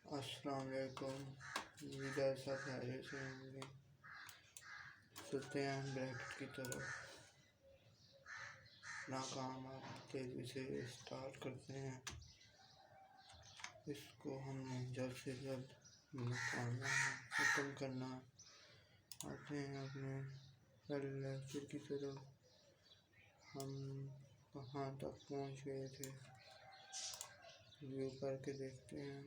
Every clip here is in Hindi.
अस्सलाम वालेकुम। उम्मीद है सब खैरियत से होंगे। चलते हैं ब्रैकेट की तरफ। अपना काम आप तेज़ी से स्टार्ट करते हैं। इसको हमने जल्द से जल्द निकालना है, ख़त्म करना है। आते हैं अपने पहले लेक्चर की तरफ। हम कहाँ तक पहुँच गए थे, व्यू करके देखते हैं।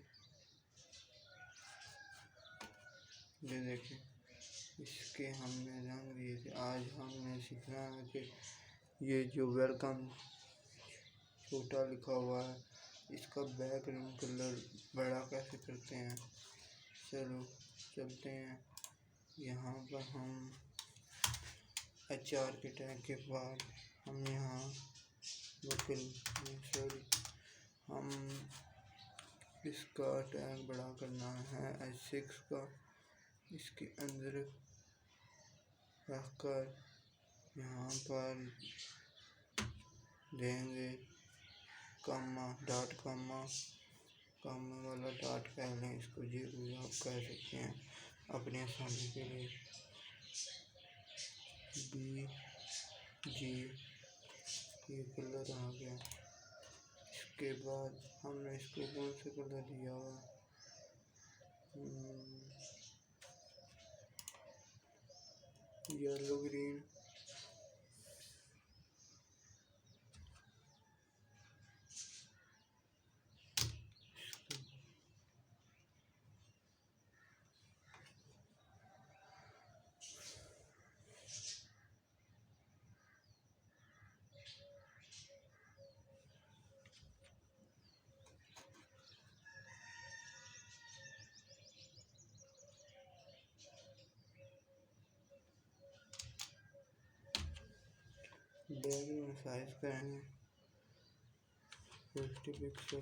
ये देखें, इसके हमने रंग दिए थे। आज हमने सीखना है कि ये जो वेलकम छोटा लिखा हुआ है, इसका बैकग्राउंड कलर बड़ा कैसे करते हैं। चलो चलते हैं। यहाँ पर हम HR के टैग के बाद हम यहाँ हम इसका टैग बड़ा करना है H6 का। इसके अंदर रखकर यहाँ पर देंगे कामा वाला डॉट कह लें इसको, जी आप कह सकते हैं अपने आसानी के लिए। BG ये कलर आ गया। इसके बाद हमने इसको कौन सा कलर दिया हुआ, येलो ग्रीन। बैकग्राउंड साइज करेंगे 50 पिक्सल।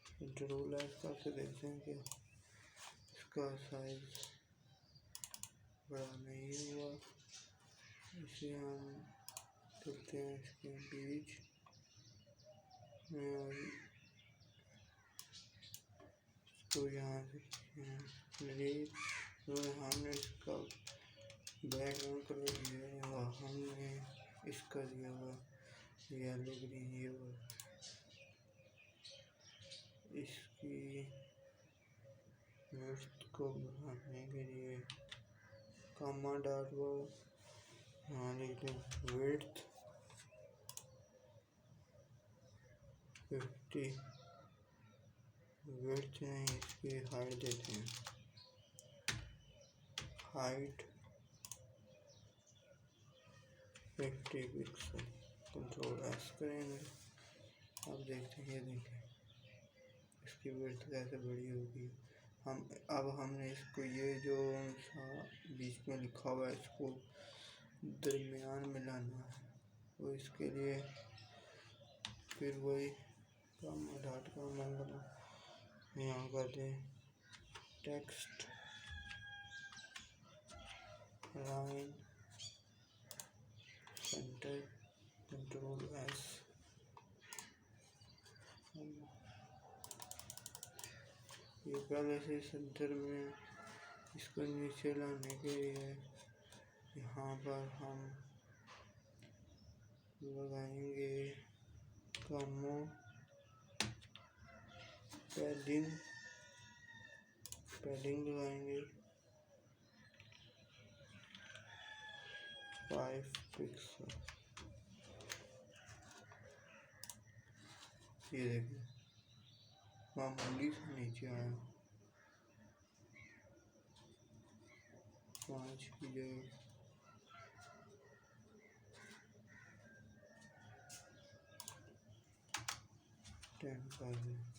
कंट्रोल एस करके देखते हैं कि इसका साइज बड़ा नहीं हुआ। इसे हम करते हैं इसके बीच में और इसको यहाँ से हमने इसका बैकग्राउंड कलर दिया है और हमने इसका दिया हुआ येलो ग्रीन। ये इसकी विड्थ को बढ़ाने के लिए कामा डॉट वो यहाँ लिखते हैं विड्थ 50। विड्थ नहीं, इसकी हाइट देते हैं हाइट 50 पिक्सल। कंट्रोल एस करेंगे। अब देखते हैं, ये देखें इसकी विड्थ कैसे बड़ी होगी। अब हमने इसको ये जो बीच में लिखा हुआ है इसको दरमियान में लाना है। तो इसके लिए फिर वही डॉट का यहाँ कर दें text line centre. Control S. ये पहले से सेंटर में, इसको नीचे लाने के लिए यहाँ पर हम लगाएंगे कामो पैडिंग लगाएंगे 5 पिक्सल। ये देखिए मामूली से नीचे आया 5 की जगह 10 कर दें।